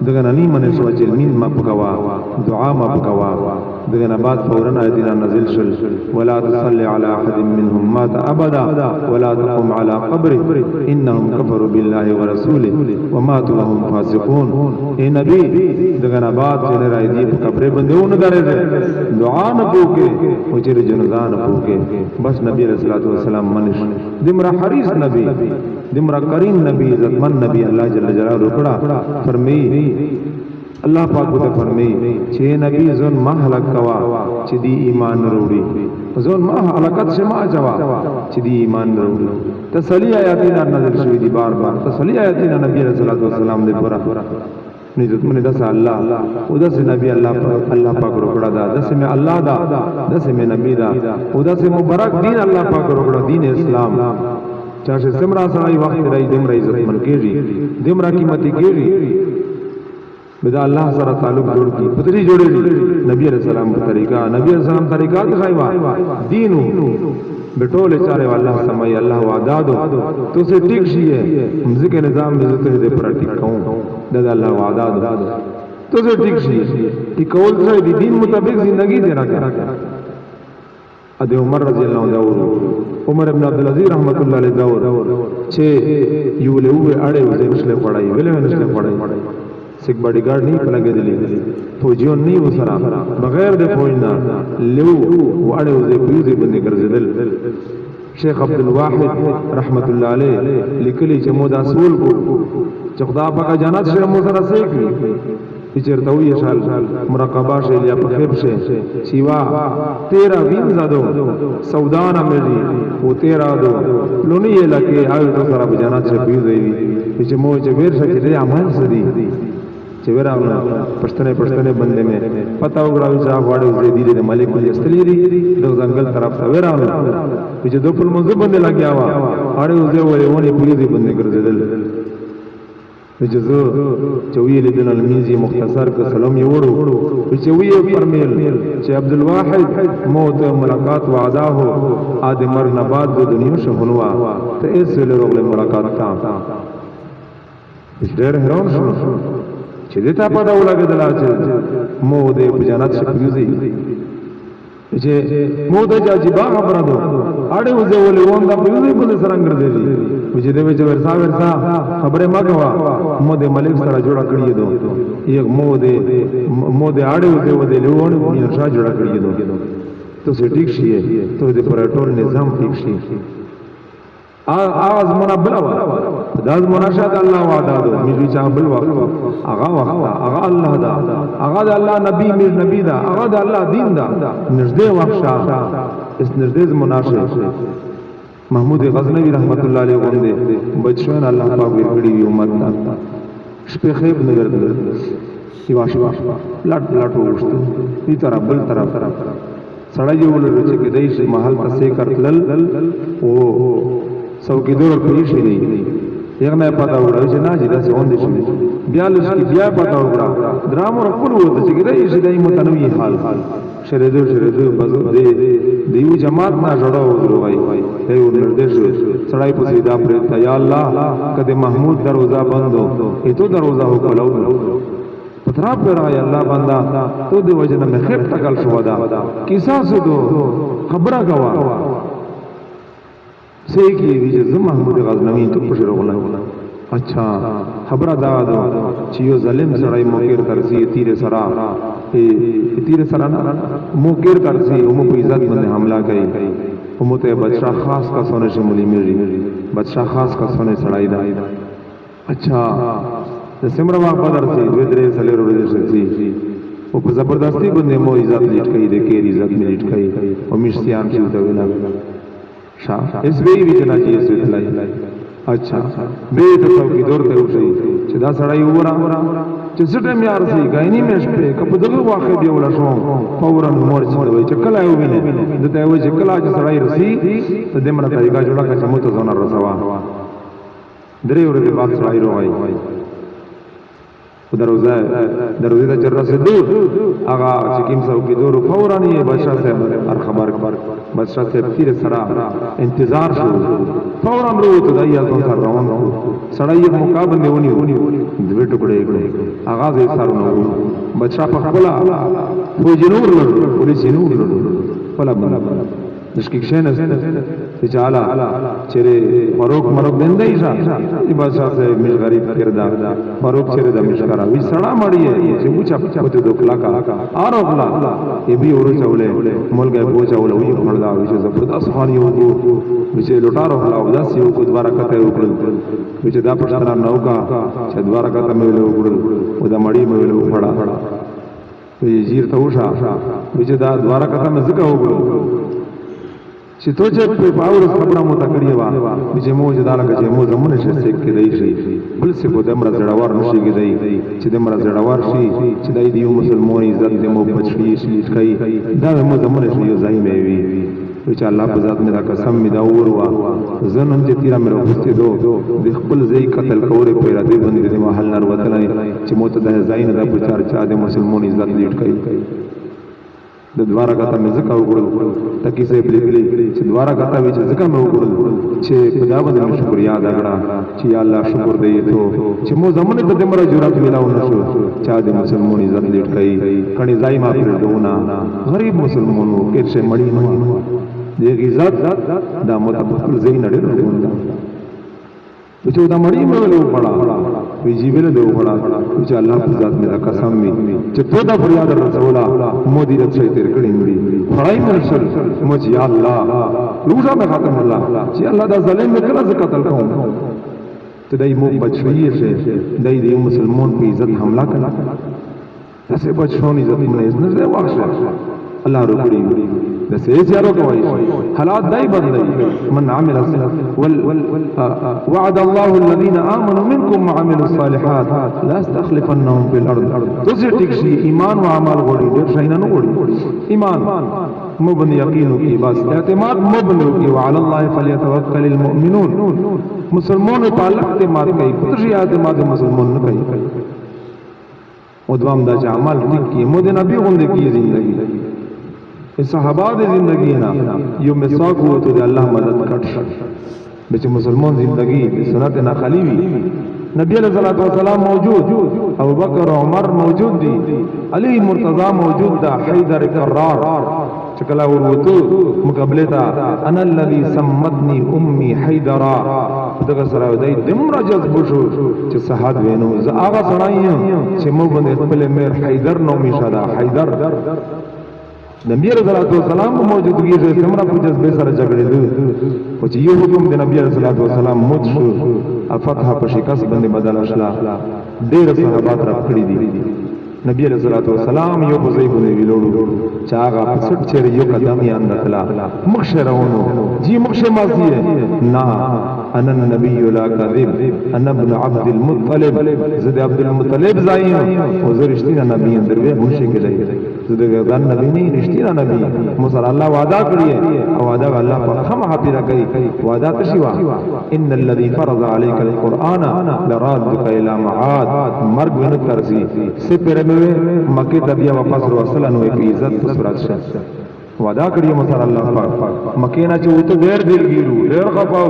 دغه نه منې شوا چې مين ما پکوا دعا ما پکوا دغه بعد فورا آیتنا نزل شل ولا تصلي على احد منهم مات ابدا ولا تقم على قبره انهم كفروا بالله ورسوله وماتوا وهم فاسقون اے نبی دغه بعد چې راځي دی قبر بندونه درې دعا نه پوکه او چې جنازه نه پوکه بس نبی رسول الله والسلام منش دمرا حریص نبی دمرا کریم نبی عزتمن نبی الله جل جلاله کړه فرمایي الله پاک ته فرمایي چې نبی زون ما هلاک کوا چې دی ایمان وروړي زون ما هلاکت شما جوا چې دی ایمان وروړي تسلی آیاتنا نازل شوې دي بار بار تسلی آیاتنا نبی رسول الله والسلام دې پورا نزت من دس الله او دس نبی الله پاک روکړه دا دس میں الله دا دس میں نبی دا او دس مبارک دین الله پاک روکړه دین اسلام چاشه سمرا سړی وخت راي دمر عزت من کېږي دمر قیمتي کېږي بدا الله سره تعلق جوړ کی پتری جوړې نبی رسول الله په طریقہ نبی رسول الله طریقہ ځایوا دینو بټوله چاره الله سمای الله وعدادو تو سے ٹھیک شي ہے ذکر نظام میں ذکر دے پر ٹھیک کہوں دا الله وعدادو تو سے ٹھیک شي ټیکول سے دین مطابق زندگی دینا کرا ادي عمر رضی الله عنه عمر ابن عبد العزيز رحمت الله علیه داور چې یو له وې اړې وځي نشله پړای ویلې نشله پړای سیک باډی ګارد نه پلګې دي فوجیون نه وسره بغیر د فوجنا لو واړې وځي پیوځي باندې ګرځیدل شیخ عبد الواحد رحمت الله علیه لیکلی چې مو دا اصول کو چې خدا پاک جنت شه مو سره سیکي چیرته وی شال مراقبه شه یا په خیب شه سیوا 13 وین زادو سودان امری او 13 دو لونی لکه آیو تو سره بجانات شه پیوځي چې مو چې ور شه چې عمل سدي چې ورانه پښتنه بندې مې پتا وګړاوي چې غواړي دې دې ملک دې استری دې د ځنګل طرف ته ورانه چې د خپل منځ باندې لګیا وا اړې دې وې ونی پوری دې باندې ګرځیدل جزو چوی لیدن المیزی مختصر کا سلام یوڑو چوی فرمیل چه عبدالواحد موت ملاقات وعدا ہو آد مرنا بعد دو دنیا شخنوا تا ایس ویلی روغل ملاقات تا اس دیر حیران شنو چه دیتا پا داولا گدلا چه مو دے بجانات شکریزی چې مو د جاجبا خبره دو اړې وځي ولې وون دا په دې باندې سرنګ ګرځي چې دې وچ ورسا خبره ما کوا مو د ملک سره جوړه کړی دو یک مو دې اړې وځي ودې لون یې سره جوړه کړی دو ته سې ټیک شي ته دې پر ټول نظام ټیک شي آواز منا بلا داز مناشات الله وعده دو میږي چا بل وخت هغه الله دا هغه د الله نبی میر نبی دا هغه د الله دین دا نږدې وخت اس نږدې مناشات محمود غزنوی رحمت الله علیه غوندې بچون الله پاک ورکړي وي امت ته شپه خیب نه ورته سیوا لاټ وشته دې طرف بل طرف سړی یو ولر چې دای محل تسې کړل او څوکیدار کوي شي نه یغه نه پتا وړي چې نه چې دا څه وندې شي بیا لږ بیا پتا وکړه درامو خپل وته چې کېدای شي دای متنوي حال شریدو بزو دیو جماعت ما جوړاو دروای دی ورنردش سړای په سیدا پر یا الله کده محمود دروازه بندو ایتو دروازه هو کولو پترا پر یا الله بندا تو دی وجنه مې خپ تکل شو دا کیسه سدو خبره غوا سې کی وی چې محمود غزنوی ته پښرونه اچھا خبره دا چې یو ظالم سړی موکر ترسي تیر سرا موکر ترسي او په عزت باندې حمله کوي او ته بادشاہ خاص کا سونه شمولي میری بادشاہ خاص کا سونه سړی دا اچھا د سمره ما په درسي دوی درې سره ورته شي او په زبردستی باندې مو عزت لیټ کوي د کې عزت لیټ کوي او مشتيان چې ته وینا شاه اس وی وینا چې اس ویلای اچھا به ته څوکیدور ته وشي چې دا سړی وره چې څټه مې ارسي غایني مې شپه کپ دغه واخې دی ولا شو فورا مور چې وای چې کله یو ویني دته وای چې کله چې سړی رسی ته دمره طریقہ جوړه کړه چې مو ته ځون رسوا درې ورځې بعد سړی روای دروازه ته چر رسیدو هغه چې کوم څوکیدور فورا یې بادشاہ صاحب هر خبر بادشاہ صاحب تیر سره انتظار شو فورا وروته د ایالتون سره روان سړی یې مقابله ونی دوه ټکړې هغه یې سره نو بادشاہ په خپل فوجنور پولیس نور فلا دشکښنه چې چاله چیرې فاروق مرو بندای شه ای بادشاہ صاحب مش غریب کردار فاروق چیرې د مش کرا وی سړا مړی چې موچا پته دوکلا کا اروغلا ای به ورو چولې مولګه پوچاول وی خړدا وی چې زبردست خاني وو چې لوټارو خلا وداس یو کو دوباره کته وکړل چې دا پښتنه نوکا چې دوباره کته مې وکړل او دا مړی مې وکړه وی جیر ته وشا چې دا دوباره کته مې زګه وکړل چې تو چې په باور خبره مو تا کړی و چې مو جدا لکه چې مو زمونه شي کې دی شي بل څه کو دمر زړور نشي کېدای چې دمر زړور شي چې دای دی مسلمان عزت دې مو بچی شي کوي دا مو زمونه شي ځای مې وي چې الله په ذات مې دا قسم مې دا اور وا زنن چې تیرا مې راوستي دو د خپل ځای قتل کوره پیرا دې باندې دې محل نر وطن چې مو ته د ځای نه د پچار چا د مسلمان عزت لیټ کوي د دواره غته مې زکه وګورل تکي سه بلی چې دواره غته وی چې زکه مې وګورل چې په دا باندې شکریا ادا کړه چې یا الله شکر دې ته چې مو زمونه د دمر جرأت ملاو نشو چا د مسلمان عزت لیټ کوي کڼي ځای ما پر دونا غریب مسلمانو کې څه مړی نه دې عزت دا متفقل زین لري ورغوندا چې دا مړی مې له پړا وی جیبل دې وړا چې الله په ذات مې قسم می چې تو دا فریاد رسولا مودي رچې تیر کړی مړي پړای مرشل مو چې الله روزه مې ختم الله چې الله دا ظالم مې کله قتل کوم ته دای مو بچی شه دای دې مسلمان په عزت حمله کړه تاسو بچونی عزت نه نه واخله الله رکړي د سې زیارو کوي حالات دای بدلای من عمل وعد الله الذين امنوا منكم وعملوا الصالحات لا استخلفنهم في الارض تزټیک شي ایمان او عمل غوړي ډېر شي نه غوړي ایمان مو باندې یقین کی بس اعتماد مو باندې کی وعلى الله فليتوكل المؤمنون مسلمان په الله اعتماد کوي پتري اعتماد مسلمان نه کوي او دوام دا چې عمل ټیک کی مو د نبی غوندې کی زندگی صحابہ دی زندگی نا یو مساق ہو تو دے اللہ مدد کٹ بچ مسلمان زندگی سنت نا خالی وی نبی علیہ الصلوۃ والسلام موجود ابو بکر عمر موجود دی علی مرتضی موجود دا حیدر کرار چکلا ورتو مقابله تا انا الذي سمتني امي حیدر دغه سره دای دمر جذب شو چې صحابه وینو ز هغه سړایم چې مو باندې خپل میر حیدر نو میشدا حیدر نبی رسول الله سلام موجودګي چې څومره په جذبه سره جګړې دي او چې یو حکم د نبی رسول الله سلام موت شو فتح په شکست باندې بدل شلا ډېر صحابات راکړي دي نبی رسول الله سلام یو په ځای باندې ویلوړو چې هغه په سټ چیرې یو قدم یې اندکلا مخشرونو جی مخشه ماسیه نه انا النبي لا كذب انا ابن عبد المطلب زد عبد المطلب زایم او زه رښتینه نبی یم دروي مشرک دی زه د نبی نه رښتینه نبی مصر الله وعده کړی او وعده الله په خمه حاضر کوي وعده تشوا ان الذي فرض عليك القران لرادك الى معاد مرګ ونه ترسي سپره مکه ته بیا واپس ورسره نو په عزت صورت شه وعده کړی مصر الله پاک مکه نه چې وته ډېر ګیرو ډېر خپاو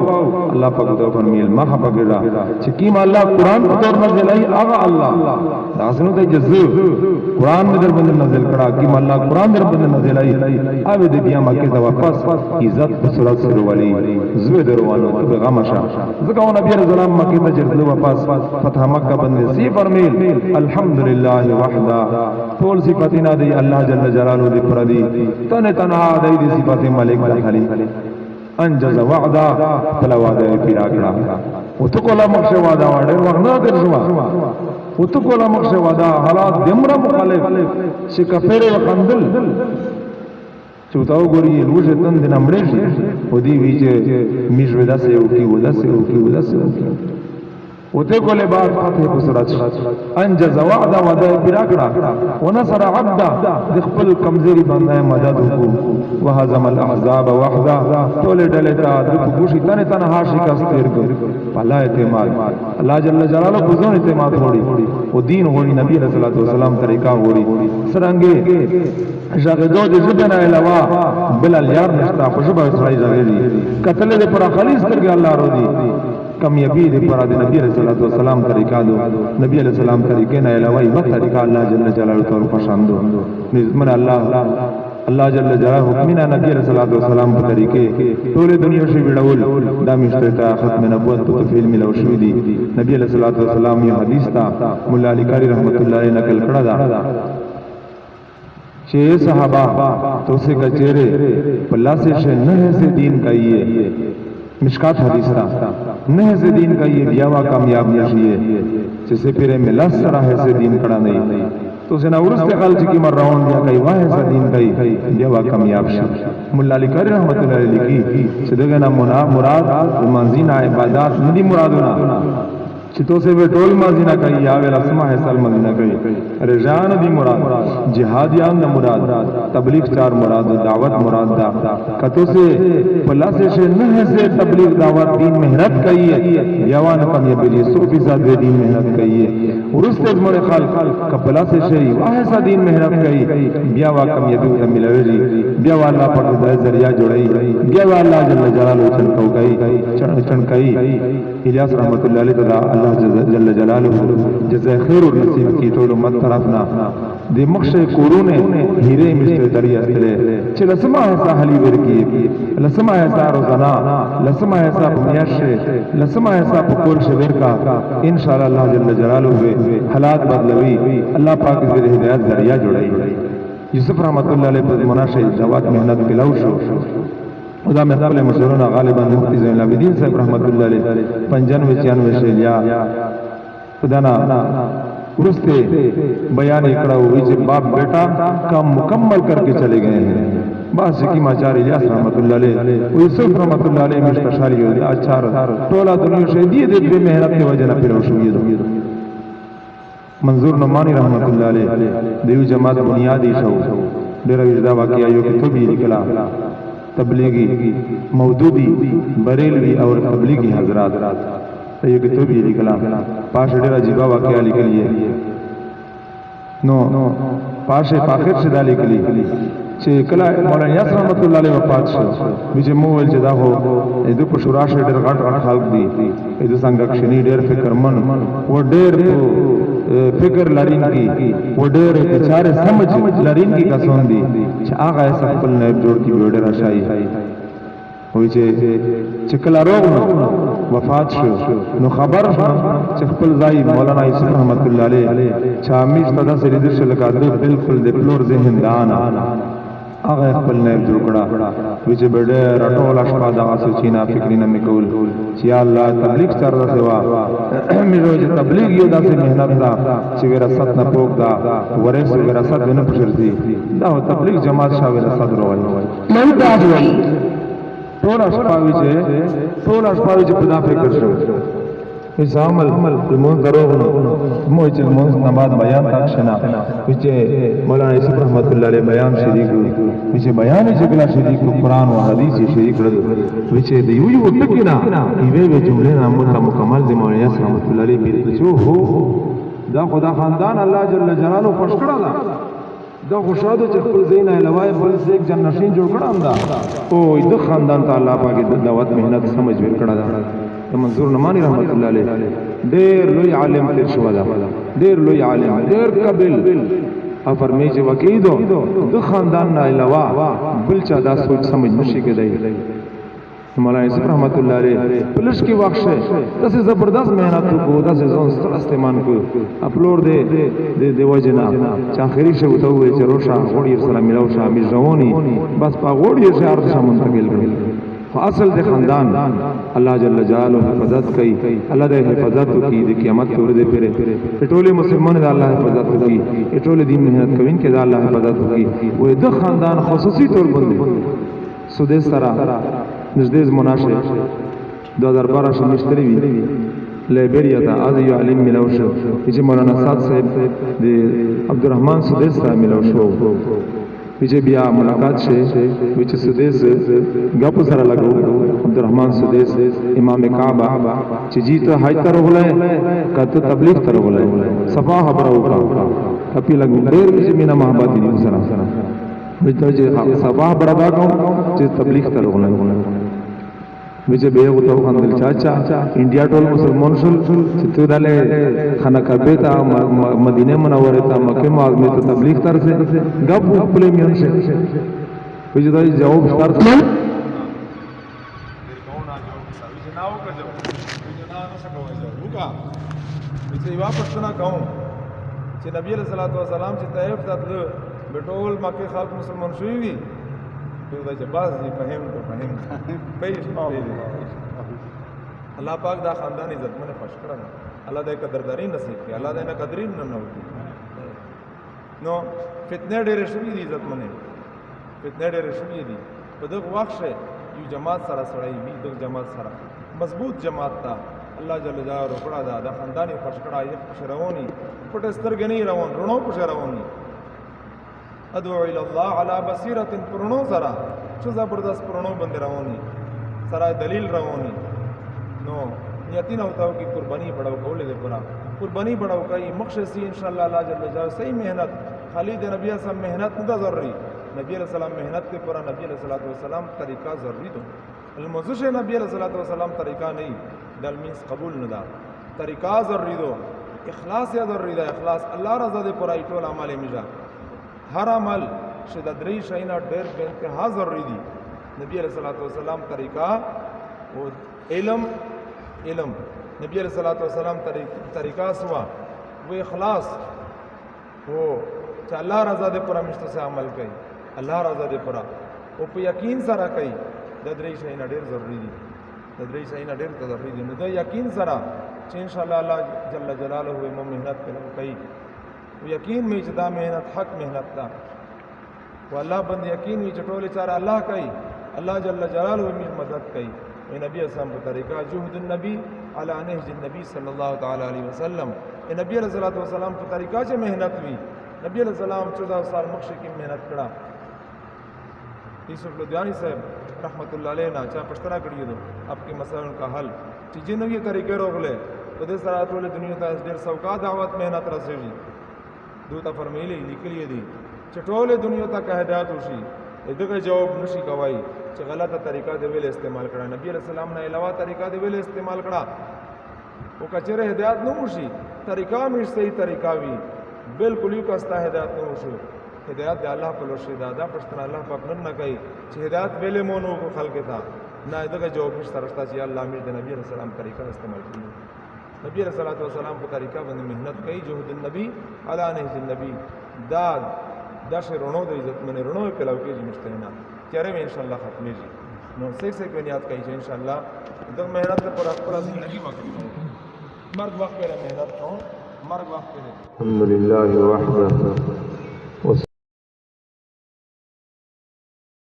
الله پاک ته فرمایل ما خپګړه چې کیم الله قران په تور نازل ای هغه الله دا څنګه ته جزو قران در باندې نازل کړه کیم الله قران در باندې نازل ای او دې بیا مکه ته واپس عزت په صورت سره ولی زوی دروانو ته غمشه ځکه نبی رسول الله مکه ته جرلو واپس فتح مکه باندې سی فرمایل الحمدلله وحده ټول صفاتنا دی الله جل جلاله دې پر دی تنها دی دی صفات ملک داخلی انجز وعدا فلا وعدا پیرا کړه او تو کولا مخشه وعدا وړ ورنه درځوا او تو کولا مخشه وعدا حالات دمره مخالف چې کفر وقندل چوتاو ګوري روزه تند نمړې او دی ویچه میژو داسه او کی وداسه او کی وداسه وته کوله بعد فتح په صورت انجز وعدا وعده پیرا کړه ونصر عبدا د خپل کمزوري باندې مدد وکړو وهزم الاحزاب وحده ټول ډلې ته د خوشي تنها شکست ورکړ الله اعتماد الله جل جلاله په ځون اعتماد وړي او دین وړي نبی رسول الله صلی الله علیه وسلم طریقہ وړي سرانګي شاګردو د ژبه نه علاوه بل یار نشتا په ژبه سړی ځای قتل دې پر خالص ترګ الله رو دي کامیابی دې پر د نبی رسول الله صلی الله علیه وسلم طریقہ دو نبی علیہ السلام طریقې نه علاوه یو طریقہ الله جل جلاله تور پسندو نظم الله الله جل جلاله حکمنا نبی رسول الله صلی الله علیه وسلم په طریقې ټول دنیا شي ویډول دا مشته ته ختم نبوت په تفصیل ملو شو دي نبی علیہ الصلوۃ والسلام یو حدیث تا مولا علی قاری رحمت الله علیه نقل کړه دا چې صحابہ تو سے کچره پلا سے نه سے دین کایے مشکات حدیث تھا نہ سے دین کا یہ بیاوا کامیاب نشیے جسے پھرے میں لس رہے سے دین کڑا نہیں تو سے نہ ورست خلچ کی مر راون یا کئی واہ سے دین کئی بیاوا کامیاب شي مولا علی قاری رحمت اللہ علیہ کی صدقہ نہ مراد منزین عبادت ندی مرادنا چتو سے وہ ټول مازینا کوي یا ول اسماء حسال مازینا کوي رجان دی مراد جهادیان مراد تبلیغ چار مراد دعوت مراد دا کتو سے پلا سے نه سے تبلیغ دعوت دین محنت کوي یوان کم یبلی 100% دین محنت کوي ورست مر خلق کپلا سے شی ایسا دین محنت کوي بیا وا کم یبو ملوی بیا والا پر ذریعہ جوړی بیا والا جل جلاله چنکو کوي چنکای الیاس رحمت الله علیه تعالی جل جلاله جزاء خیر و نصیب کی ټول امت طرفنا د مخشه کورونه هیره مشته دریا استله چې لسمه ایسا حلی ورکی لسمه ایسا روزانا لسمه ایسا میاشه لسمه ایسا کول شبیر کا ان شاء الله جل جلاله حالات بدلوي الله پاک دې هدایت ذریعہ جوړي یوسف رحمت الله علیه په مناشه جواد محنت کلاو شو خدا میں خپل مشورونه غالبا مفتی زین العابدین صاحب رحمت الله علیه 95 96 شیلیا خدانا ورستے بیان اکڑا ہوئی جب باپ بیٹا کام مکمل کر کے چلے گئے ہیں باس کی ماچار الیاس رحمت اللہ علیہ یوسف رحمت اللہ علیہ مشتشاری ہوئی اچھار ٹولا دنیا شہدی دے بے محنت کے وجہ نہ پھر شوئی منظور نعمانی رحمت اللہ علیہ دیو جماعت بنیادی شو دیر وجدہ واقعہ یو کہ تو بھی نکلا تبلیغی مودودی بریلوی اور تبلیغی حضرات یہ کہ تو بھی نکلا پاش ډیر عجیب واقعہ لیکلی نو پاشه پاخر سے دا لیکلی چې کله مولانا یاسر رحمت الله علیه وفات شو چې مو ول چې دا هو د په شورا شه ډیر غټ خلق دي د څنګه کښنی ډیر فکرمن و ډیر فکر لرونکي و ډیر بیچاره سمجھ لرونکي کسان دي چې هغه خپل نه جوړ کی ډیر راشي وای چې کله روغ وفات شو نو خبر چې خپل ځای مولانا یوسف رحمت الله علیه چا میش تدا سره د شل کا بالکل د پلور ذهن دانا هغه خپل نه جوړ کړه چې بډه رټول اشپا دا سوچینا فکرینه میکول چې الله تبلیغ چر دا سوا میرو چې تبلیغ یو داسې مهنت دا چې وراثت نه پوک دا ورث وراثت نه پښرتي دا تبلیغ جماعت شاوله صدر وای من دا وای ټول اشپاوی چې په دا فکر شو اس عمل المون دروغ مو چې المون نماز بیان تک شنا چې مولانا یوسف رحمت الله علیه بیان شریک چې بیان چې کله شریک قرآن او حدیث شریک کړل چې دی یو ټکینا ایوه جمله نامه مکمل دی مولانا یوسف رحمت الله علیه بیرته شو هو دا خدا خاندان الله جل جلاله خوش کړه دا خوشاله چې خپل زین علاوه بل څوک جنشین جوړ کړم دا او د خاندان ته الله پاک د دعوت مهنت سمجھ ور کړه دا منظور نعمانی رحمت الله علیه ډېر لوی عالم تیر شو دا ډېر لوی عالم ډېر قابل فرمایي چې وکیدو د خاندان نه علاوه بل چا دا سوچ سمجھ نشي کېدای مولانا یوسف رحمت الله علیه پلش کی واخشه داسې زبردست مهنت کو داسې ځون ستر استعمال کو اپلوډ د وجنا چې اخري شو ته وې چې روشا غوړي سره ملاو شامل ځونی بس په غوړي شهر ته منتقل کړل اصل د خاندان الله جل جلاله حفاظت کوي الله د حفاظت کوي د قیامت پر دې پره ټول مسلمان د الله حفاظت کوي ټول دین مهنت کوي چې د الله حفاظت کوي وې د خاندان خصوصي طور باندې سودې سره نزدیز مناشه 2012 شمشتری وی لایبریا ته از یو علم ملو شو چې مولانا صاد صاحب د عبدالرحمن سودیس سره ملو شو چې بیا ملاقات شه چې سودیس غپ سره لګو عبدالرحمن سودیس امام کعبه چې جی ته حج تر غلې کته تبلیغ تر غلې صفا خبر وکړه کپی لګو ډېر چې مینا محبت دي سره وته چې صفا برابر کوم چې تبلیغ تر غلې وجه به یو ته خندل چاچا انډیا ټول مسلمان شول چې ته دله خانه کعبه ته مدینه منوره ته مکه معظمه ته تبلیغ تر سے غب خپل میون شه وجه دا جواب تر سے چې واپس نه کوم چې نبی صلی الله علیه وسلم چې طائف ته بټول مکه خلک مسلمان شوی وي دا چې باز دې فهم پیش الله پاک دا خاندان عزت منه خوش کړه الله دې قدردانی نصیب کړي الله دې نه قدرین نه نو نو فتنه ډېر شوې دي عزت منه فتنه ډېر شوې دي په دغه وخت یو جماعت سره سړی وي دغه جماعت سره مضبوط جماعت تا الله جل جلاله روکړه دا خاندان خوش کړه یې خوش رواني پټ سترګنی روان رونو خوش رواني ادعو الى الله على بصيره پرونو سره چې زبردست پرونو باندې رواني سره دلیل رواني نو نیتین ہوتا کی قربانی بڑھاؤ کولے دے پورا قربانی بڑھاؤ کئی مقصد ان شاء اللہ اللہ جل جلالہ صحیح محنت خالد نبی صاحب محنت نہ ضروری نبی علیہ السلام محنت کے پورا نبی علیہ الصلوۃ والسلام طریقہ ضروری دو الموضوع نبی علیہ الصلوۃ والسلام طریقہ نہیں دل مینس قبول نہ دا طریقہ ضروری دو اخلاص یا ضروری دا اخلاص اللہ رضا دے پورا ټول اعمال میجا ہر عمل شدت ری شینا ډېر به انتها ضروری دی نبی علیہ الصلوۃ والسلام طریقہ او علم نبی علیہ الصلوۃ والسلام طریقہ سوا وہ اخلاص وہ چې الله رضا دې پر مشته سے عمل کوي الله رضا دې پر او په یقین سره کوي د درې شینا ډېر ضروری دي د درې شینا ډېر ضروری دي نو د یقین سره چې ان شاء الله الله جل جلاله مو محنت کوي او یقین می چې دا محنت حق محنت ده او الله بند یقین می چې ټول چاره الله کوي الله جل جلاله می مدد کوي نبی اسلام په طریقہ جهد النبی علی نهج النبی صلی الله تعالی علیه وسلم نبی علیہ الصلوۃ والسلام په طریقہ سے محنت ہوئی نبی علیہ السلام 14 سال مخشی کی محنت کړه یوسف لدھیانی صاحب رحمت الله علیه نا چا پښتنه کړی دو اپ کی مسائل کا حل چې جنوی طریقې روغله په دې سره ټول دنیا ته ډېر سوکا دعوت محنت رسېږي دوته فرمایلی لیکلی دي چې ټول دنیا ته هدایت وشي دغه جواب نشي کوي چې غلطه طریقہ دی ویل استعمال کړه نبی علیہ السلام نه علاوه طریقہ دی ویل استعمال کړه او کچره هدایت نو وشي طریقہ مې صحیح طریقہ وی بالکل یو کستا هدایت نو وشي هدایت دی الله په لوشي دا پښتنه الله پاک نه کوي چې هدایت ویلې مونږ کو خلق ته نه دغه جواب نشته رښتا چې الله مې د نبی علیہ السلام طریقہ استعمال کړي نبی علیہ الصلوۃ والسلام په طریقہ باندې محنت کوي جهد النبی علی نهج النبی دا شرونو د عزت منه رونو کلاو کې مشتینا چیرې ان شاء الله ختمېږي نو څه کنيات کوي چې ان شاء الله د محنت پر خپل زندگی وکړو مرګ وخت پر محنت کوو مرګ وخت پر الحمد لله وحده